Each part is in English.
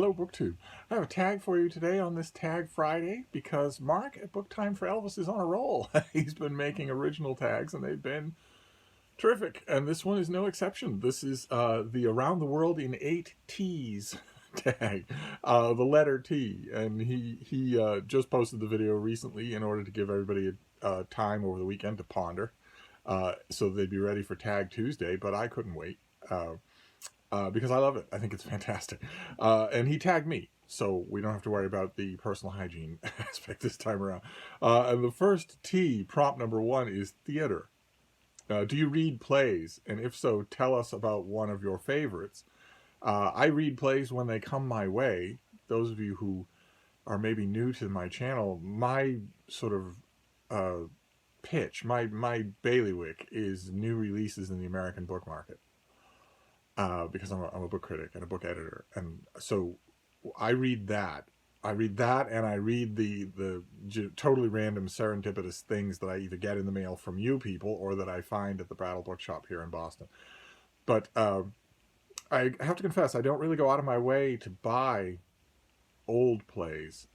Hello, BookTube. I have a tag for you today on this Tag Friday because Mark at Book Time for Elvis is on a roll. He's been making original tags and they've been terrific. And this one is no exception. This is the Around the World in 8 T's tag, the letter T. And he just posted the video recently in order to give everybody time over the weekend to ponder so they'd be ready for Tag Tuesday, but I couldn't wait. Because I love it. I think it's fantastic. And he tagged me, so we don't have to worry about the personal hygiene aspect this time around. And the first T, prompt number 1, is theater. Do you read plays? And if so, tell us about one of your favorites. I read plays when they come my way. Those of you who are maybe new to my channel, my sort of pitch, my bailiwick is new releases in the American book market. Because I'm a book critic and a book editor, and so I read that. I read that, and I read the totally random serendipitous things that I either get in the mail from you people or that I find at the Brattle Bookshop here in Boston. But I have to confess, I don't really go out of my way to buy old plays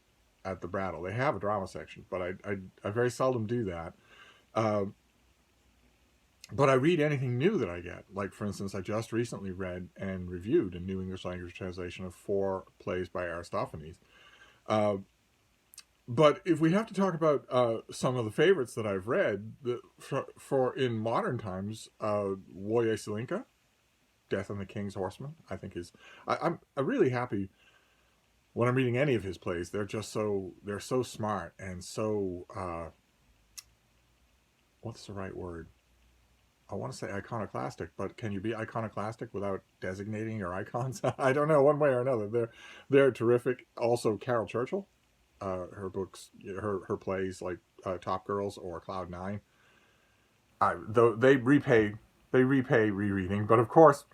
at the Brattle. They have a drama section, but I very seldom do that. But I read anything new that I get. Like, for instance, I just recently read and reviewed a new English language translation of 4 plays by Aristophanes. But if we have to talk about some of the favorites that I've read, for in modern times, Woye Selinka, Death and the King's Horseman, I think is... I'm really happy when I'm reading any of his plays. They're so smart and so... what's the right word? I want to say iconoclastic, but can you be iconoclastic without designating your icons? I don't know, one way or another. They're terrific. Also, Carol Churchill, her books, her plays like Top Girls or Cloud 9. Though they repay rereading. But of course,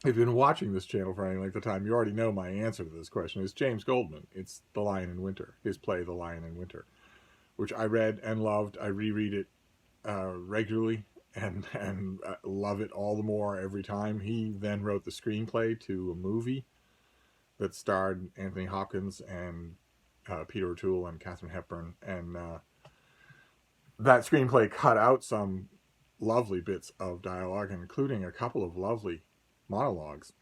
if you've been watching this channel for any length of time, you already know my answer to this question. It's James Goldman. It's The Lion in Winter, his play The Lion in Winter, which I read and loved. I reread it regularly. And love it all the more every time. He then wrote the screenplay to a movie that starred Anthony Hopkins and Peter O'Toole and Katharine Hepburn. And that screenplay cut out some lovely bits of dialogue, including a couple of lovely monologues.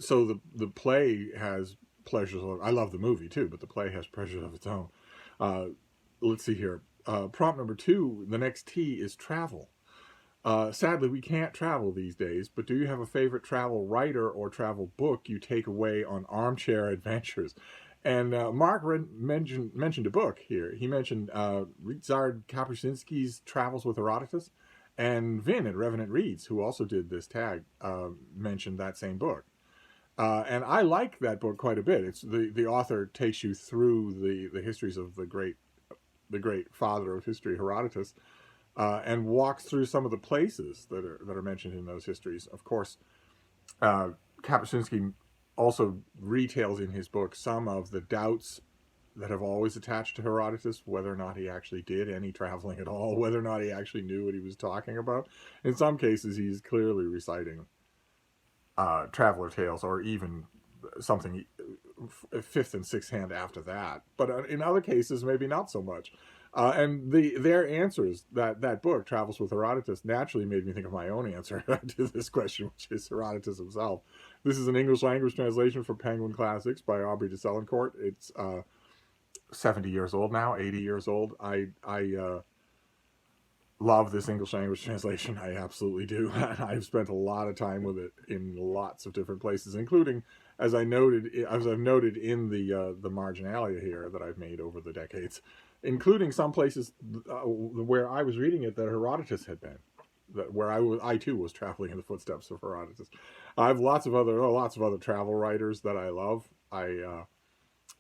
So the play has pleasures. I love the movie too, but the play has pleasures of its own. Let's see here. Prompt number 2, the next T is travel. Sadly, we can't travel these days, but do you have a favorite travel writer or travel book you take away on armchair adventures? And Mark mentioned a book here. He mentioned Ryszard Kapuscinski's Travels with Herodotus, and Vin at Revenant Reads, who also did this tag, mentioned that same book. And I like that book quite a bit. It's the author takes you through the histories of the great father of history, Herodotus, and walks through some of the places that are mentioned in those histories. Of course, Kapuscinski also retails in his book some of the doubts that have always attached to Herodotus, whether or not he actually did any traveling at all, whether or not he actually knew what he was talking about. In some cases, he's clearly reciting traveler tales, or even something 5th and 6th hand after that, but in other cases maybe not so much. And their answers, that book Travels with Herodotus, naturally made me think of my own answer to this question, which is Herodotus himself. This is an English language translation from Penguin Classics by Aubrey de Selincourt. It's 70 years old now, 80 years old. I love this English language translation. I absolutely do. I've spent a lot of time with it in lots of different places, including, as I've noted in the marginalia here that I've made over the decades, including some places where I was reading it that Herodotus had been, where I too was traveling in the footsteps of Herodotus. I have lots of other travel writers that I love. I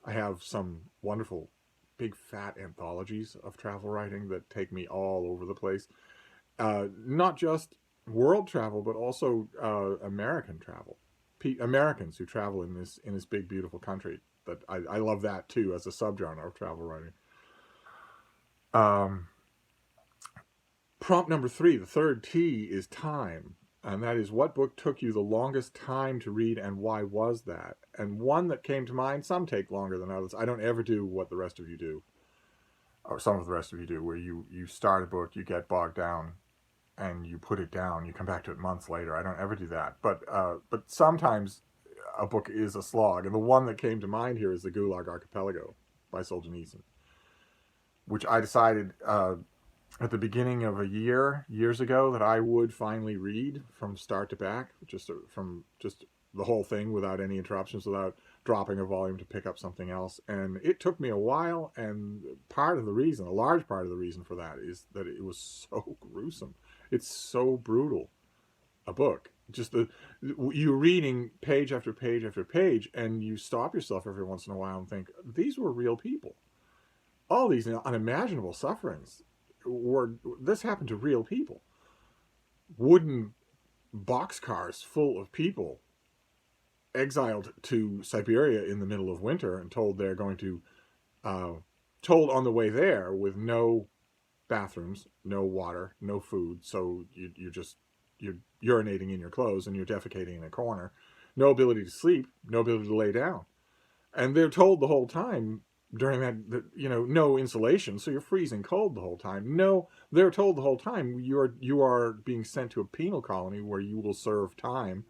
have some wonderful big fat anthologies of travel writing that take me all over the place. Not just world travel, but also American travel. Americans who travel in this big, beautiful country. That I love that too as a subgenre of travel writing. Prompt number 3, the third T, is time. And that is, what book took you the longest time to read, and why was that? And one that came to mind, some take longer than others. I don't ever do what the rest of you do, or some of the rest of you do, where you start a book, you get bogged down, and you put it down. You come back to it months later. I don't ever do that. But sometimes a book is a slog. And the one that came to mind here is The Gulag Archipelago by Solzhenitsyn, which I decided at the beginning of a years ago, that I would finally read from start to back, just the whole thing without any interruptions, without dropping a volume to pick up something else. And it took me a while, and a large part of the reason for that is that it was so gruesome. It's so brutal, a book. Just you reading page after page after page, and you stop yourself every once in a while and think, these were real people. All these unimaginable sufferings this happened to real people. Wooden boxcars full of people exiled to Siberia in the middle of winter, and told they're going to, told on the way there, with no bathrooms, no water, no food. So you're urinating in your clothes and you're defecating in a corner. No ability to sleep, no ability to lay down. And they're told the whole time during that, no insulation, so you're freezing cold the whole time. No, they're told the whole time, you are being sent to a penal colony where you will serve time.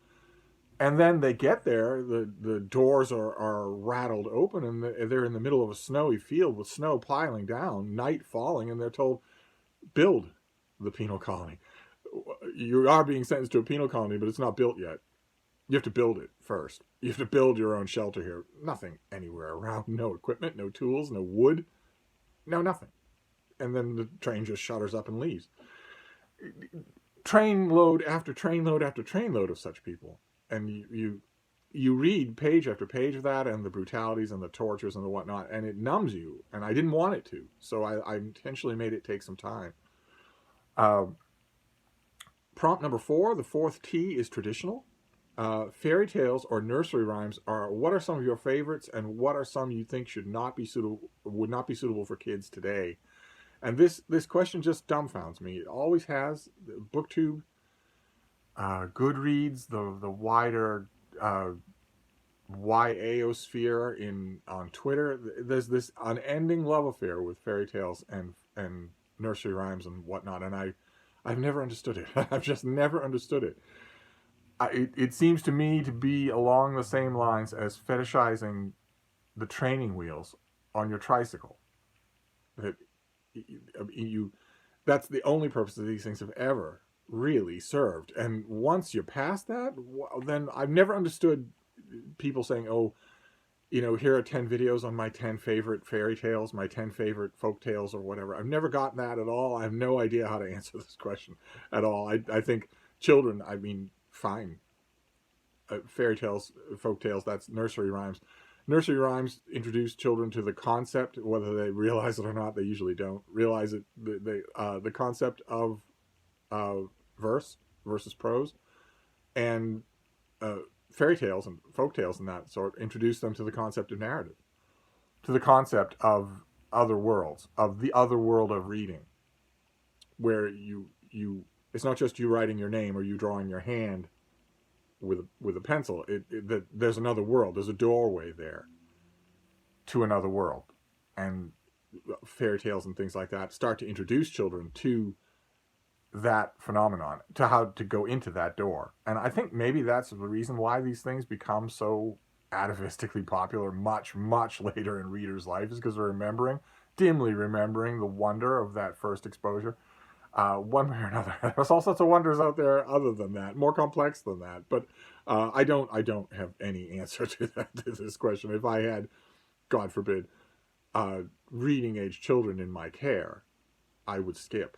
And then they get there, the doors are rattled open, and they're in the middle of a snowy field with snow piling down, night falling, and they're told, build the penal colony. You are being sentenced to a penal colony, but it's not built yet. You have to build it first. You have to build your own shelter here. Nothing anywhere around. No equipment, no tools, no wood, no nothing. And then the train just shutters up and leaves. Trainload after trainload after trainload of such people. And you read page after page of that, and the brutalities and the tortures and the whatnot, and it numbs you. And I didn't want it to, so I intentionally made it take some time. Prompt number 4, the fourth T, is traditional. Fairy tales or nursery rhymes what are some of your favorites, and what are some you think would not be suitable for kids today? And this question just dumbfounds me. It always has. BookTube, Goodreads, the wider YAosphere on Twitter. There's this unending love affair with fairy tales and nursery rhymes and whatnot, and I've never understood it. I've just never understood it. It seems to me to be along the same lines as fetishizing the training wheels on your tricycle. That's the only purpose that these things have ever really served. And once you're past that, then I've never understood people saying, oh, here are 10 videos on my 10 favorite fairy tales, my 10 favorite folk tales, or whatever. I've never gotten that at all. I have no idea how to answer this question at all. I think children, fine. Fairy tales, folk tales, that's nursery rhymes. Nursery rhymes introduce children to the concept, whether they realize it or not. They usually don't realize it. The concept of verse versus prose, and fairy tales and folk tales and that sort introduce them to the concept of narrative, to the concept of other worlds, of the other world of reading, where you it's not just you writing your name or you drawing your hand with a pencil. There's another world. There's a doorway there to another world, and fairy tales and things like that start to introduce children to that phenomenon, to how to go into that door. And I think maybe that's the reason why these things become so atavistically popular much, much later in readers' life, is because they're dimly remembering the wonder of that first exposure. One way or another. There's all sorts of wonders out there other than that, more complex than that. But I don't have any answer to this question. If I had, God forbid, reading age children in my care, I would skip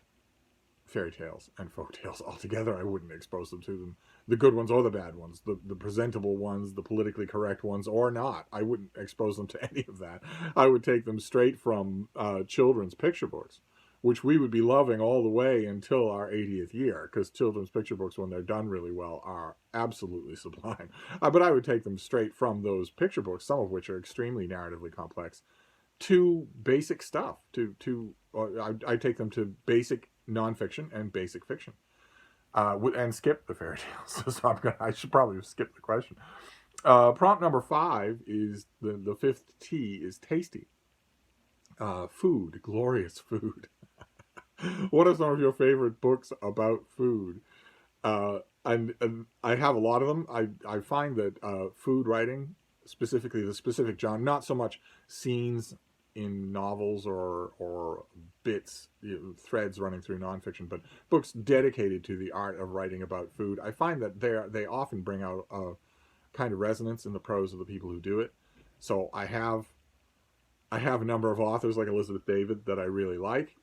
fairy tales and folk tales altogether. I wouldn't expose them to them, the good ones or the bad ones, the presentable ones, the politically correct ones or not. I wouldn't expose them to any of that. I would take them straight from children's picture books, which we would be loving all the way until our 80th year, because children's picture books, when they're done really well, are absolutely sublime. But I would take them straight from those picture books, some of which are extremely narratively complex, to basic stuff. I'd take them to basic nonfiction and basic fiction. and skip the fairy tales. So I should probably skip the question. Prompt number 5 is the fifth T is tasty. Food, glorious food. What are some of your favorite books about food? And I have a lot of them. I find that food writing, specifically the specific genre, not so much scenes in novels or bits, threads running through nonfiction, but books dedicated to the art of writing about food. I find that they often bring out a kind of resonance in the prose of the people who do it. So I have a number of authors like Elizabeth David that I really like,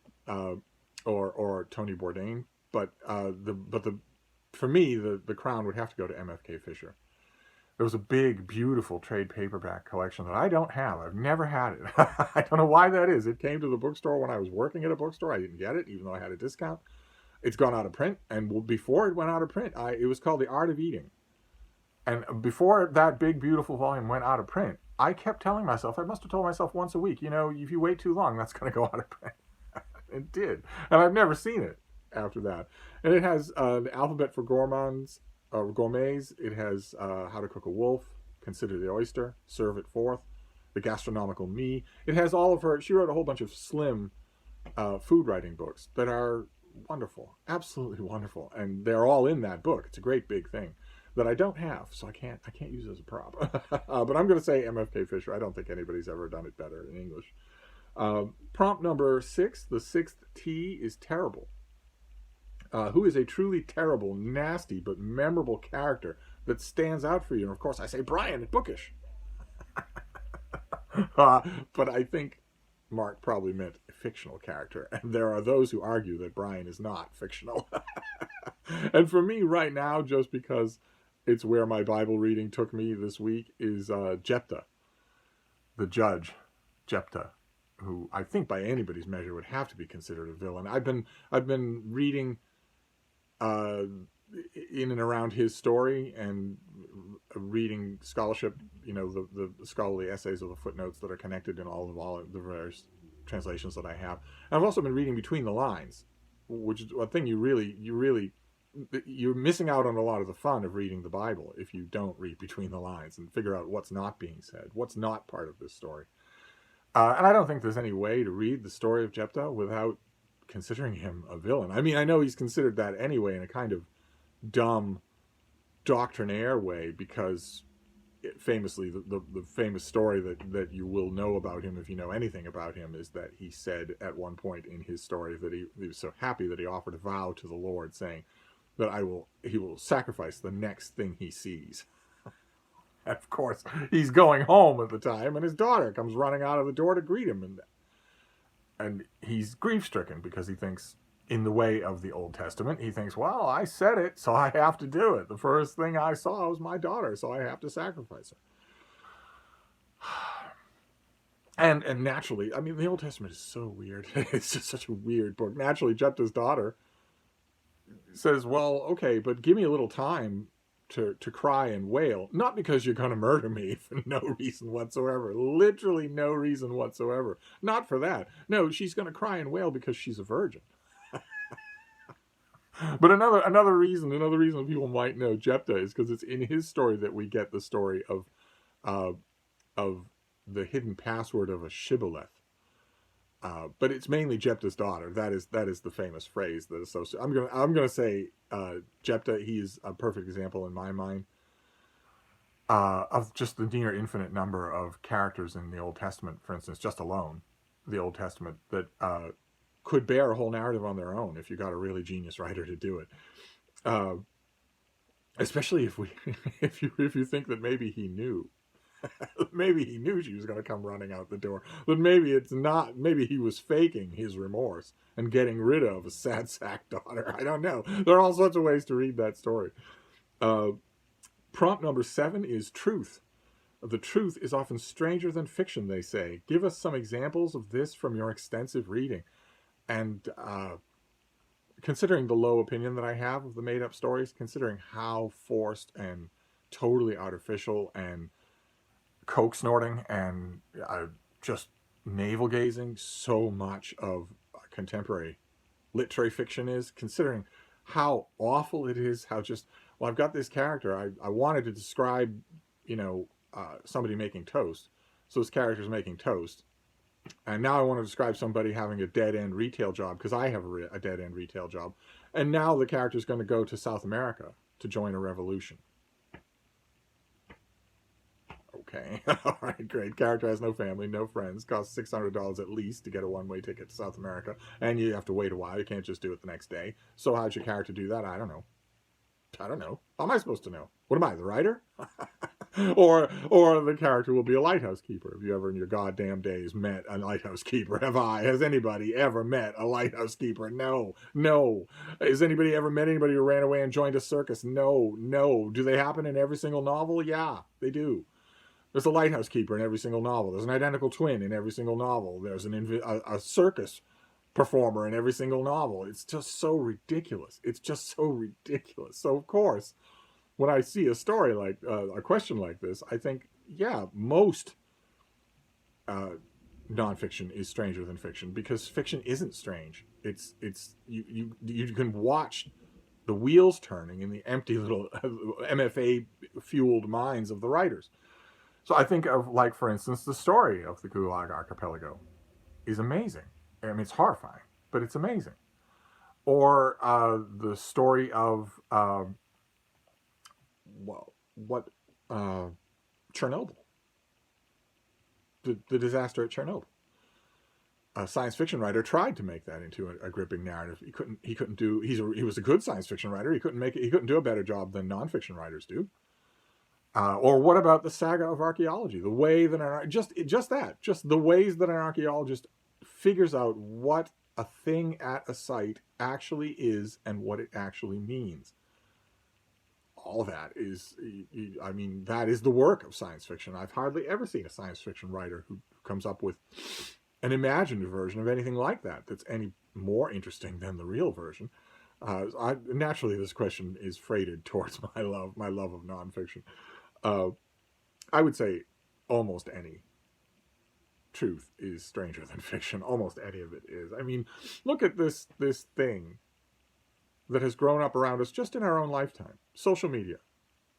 or Tony Bourdain. But for me, the crown would have to go to MFK Fisher. There was a big, beautiful trade paperback collection that I don't have. I've never had it. I don't know why that is. It came to the bookstore when I was working at a bookstore. I didn't get it, even though I had a discount. It's gone out of print, and before it went out of print, it was called The Art of Eating. And before that big, beautiful volume went out of print, I kept telling myself, I must have told myself once a week, if you wait too long, that's going to go out of print. It did. And I've never seen it after that. And it has the Alphabet for Gourmets. It has How to Cook a Wolf, Consider the Oyster, Serve It Forth, The Gastronomical Me. It has all of her. She wrote a whole bunch of slim food writing books that are wonderful, absolutely wonderful, and they're all in that book. It's a great big thing that I don't have, so I can't use it as a prop. But I'm going to say MFK Fisher. I don't think anybody's ever done it better in English. Prompt number 6, the sixth T is terrible. Who is a truly terrible, nasty, but memorable character that stands out for you? And of course, I say Brian at Bookish. But I think Mark probably meant a fictional character. And there are those who argue that Brian is not fictional. And for me right now, just because it's where my Bible reading took me this week, is Jephthah, the judge, Jephthah, who I think by anybody's measure would have to be considered a villain. I've been reading in and around his story and reading scholarship, the scholarly essays or the footnotes that are connected in all of the various translations that I have. And I've also been reading between the lines, which is a thing you're missing out on a lot of the fun of reading the Bible if you don't read between the lines and figure out what's not being said, what's not part of this story. And I don't think there's any way to read the story of Jephthah without considering him a villain. I mean, I know he's considered that anyway in a kind of dumb doctrinaire way, because famously the famous story that you will know about him if you know anything about him is that he said at one point in his story that he was so happy that he offered a vow to the Lord saying that he will sacrifice the next thing he sees. And of course, he's going home at the time, and his daughter comes running out of the door to greet him, and he's grief-stricken because he thinks, in the way of the Old Testament, he thinks, well, I said it, so I have to do it. The first thing I saw was my daughter, so I have to sacrifice her. And naturally, I mean, the Old Testament is so weird. It's just such a weird book. Naturally, Jephthah's daughter says, well, okay, but give me a little time to cry and wail, not because you're going to murder me for no reason whatsoever, literally no reason whatsoever, not for that. No, she's going to cry and wail because she's a virgin. But another reason people might know Jephthah is because it's in his story that we get the story of the hidden password of a shibboleth. But it's mainly Jephthah's daughter. That is the famous phrase that associates. I'm gonna say Jephthah. He is a perfect example in my mind of just the near infinite number of characters in the Old Testament, for instance, just alone the Old Testament, that could bear a whole narrative on their own if you got a really genius writer to do it. Especially if you think that maybe he knew. Maybe he knew she was going to come running out the door, but maybe it's not. Maybe he was faking his remorse and getting rid of a sad sack daughter. I don't know. There are all sorts of ways to read that story. Prompt number 7 is truth. The truth is often stranger than fiction, they say. Give us some examples of this from your extensive reading. And considering the low opinion that I have of the made-up stories, considering how forced and totally artificial and coke snorting and just navel gazing so much of contemporary literary fiction is, considering how awful it is, how just, well, I've got this character. I wanted to describe, somebody making toast. So this character's making toast. And now I want to describe somebody having a dead-end retail job because I have a dead-end retail job. And now the character's going to go to South America to join a revolution. Okay. All right, great. Character has no family, no friends. Costs $600 at least to get a one-way ticket to South America. And you have to wait a while. You can't just do it the next day. So how'd your character do that? I don't know. How am I supposed to know? What am I, the writer? or the character will be a lighthouse keeper. Have you ever in your goddamn days met a lighthouse keeper? Has anybody ever met a lighthouse keeper? No. Has anybody ever met anybody who ran away and joined a circus? No. Do they happen in every single novel? Yeah, they do. There's a lighthouse keeper in every single novel. There's an identical twin in every single novel. There's a circus performer in every single novel. It's just so ridiculous. So of course, when I see a story like a question like this, I think, yeah, most nonfiction is stranger than fiction, because fiction isn't strange. It's you can watch the wheels turning in the empty little MFA fueled minds of the writers. So I think of, like, for instance, the story of the Gulag Archipelago is amazing. I mean, it's horrifying, but it's amazing. Or the story of Chernobyl, the disaster at Chernobyl. A science fiction writer tried to make that into a gripping narrative. He couldn't do. He was a good science fiction writer. He couldn't do a better job than nonfiction writers do. Or what about the saga of archaeology? The way that just the ways that an archaeologist figures out what a thing at a site actually is and what it actually means. All that is, I mean, that is the work of science fiction. I've hardly ever seen a science fiction writer who comes up with an imagined version of anything like that that's any more interesting than the real version. Naturally, this question is freighted towards my love of nonfiction. I would say almost any truth is stranger than fiction. Almost any of it is. I mean, look at this thing that has grown up around us just in our own lifetime. Social media.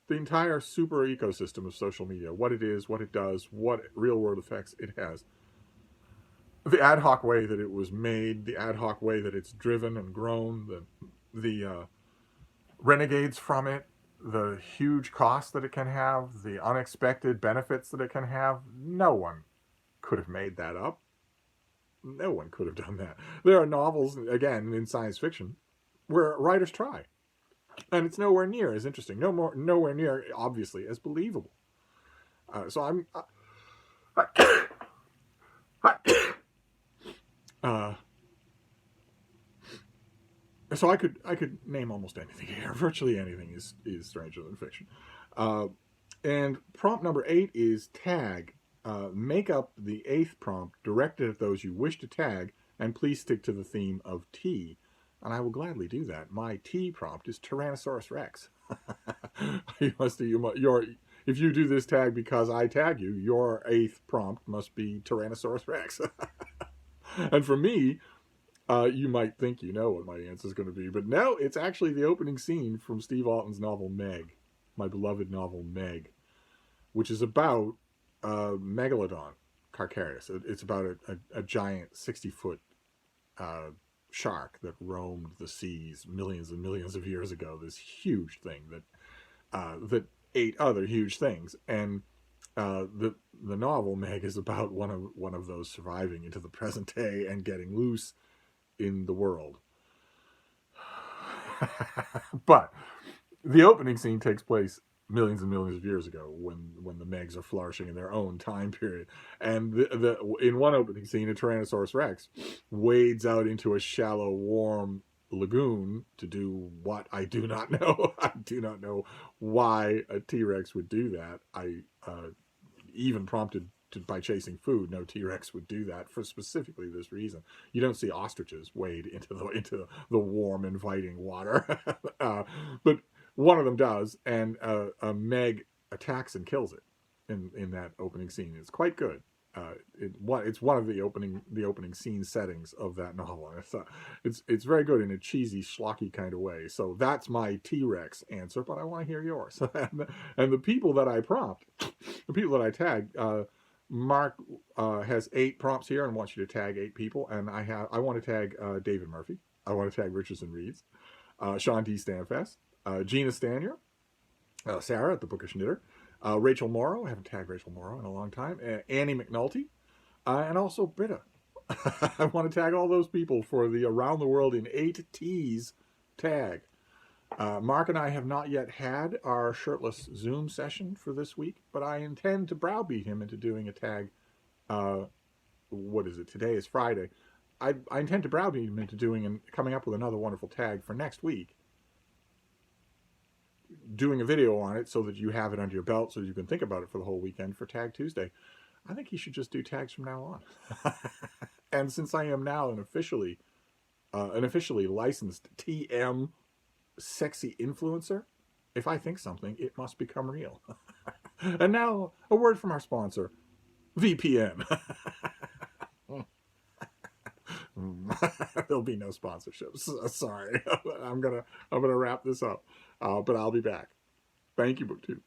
The entire super ecosystem of social media. What it is, what it does, what real world effects it has. The ad hoc way that it was made, the ad hoc way that it's driven and grown, the renegades from it, the huge costs that it can have, the unexpected benefits that it can have. No one could have made that up. No one could have done that. There are novels, again, in science fiction, where writers try. And it's nowhere near as interesting. Nowhere near, obviously, as believable. So I'm... So I could name almost anything here. Virtually anything is stranger than fiction. And prompt number 8 is tag. Make up the 8th prompt directed at those you wish to tag, and please stick to the theme of tea. And I will gladly do that. My tea prompt is Tyrannosaurus Rex. If you do this tag because I tag you, your 8th prompt must be Tyrannosaurus Rex. And for me, you might think you know what my answer is going to be, but no, it's actually the opening scene from Steve Alten's novel Meg, my beloved novel Meg, which is about Megalodon Carcarius. It's about a giant 60-foot shark that roamed the seas millions and millions of years ago. This huge thing that ate other huge things, and the novel Meg is about one of those surviving into the present day and getting loose in the world. But the opening scene takes place millions and millions of years ago, when the Megs are flourishing in their own time period. And in one opening scene, a Tyrannosaurus Rex wades out into a shallow, warm lagoon to do what I do not know. I do not know why a T-Rex would do that. I even prompted by chasing food, no T-Rex would do that for specifically this reason. You don't see ostriches wade into the warm, inviting water, but one of them does, and a Meg attacks and kills it in that opening scene. It's quite good. It's one of the opening scene settings of that novel. It's very good in a cheesy, schlocky kind of way. So that's my T-Rex answer, but I want to hear yours. And the people that I prompt, the people that I tag, Mark has 8 prompts here and wants you to tag 8 people, and I want to tag David Murphy. I want to tag Richardson Reeds, Sean D. Stanfest, Gina Stanier, Sarah at the Bookish Knitter, Rachel Morrow. I haven't tagged Rachel Morrow in a long time. Annie McNulty, and also Britta. I want to tag all those people for the Around the World in 8 T's tag. Mark and I have not yet had our shirtless Zoom session for this week, but I intend to browbeat him into doing a tag. What is it? Today is Friday. I intend to browbeat him into coming up with another wonderful tag for next week. Doing a video on it so that you have it under your belt so you can think about it for the whole weekend for Tag Tuesday. I think he should just do tags from now on. And since I am now an officially licensed TM sexy influencer, if I think something, it must become real. And now a word from our sponsor, VPN. There'll be no sponsorships. Sorry. I'm gonna wrap this up. But I'll be back. Thank you, BookTube.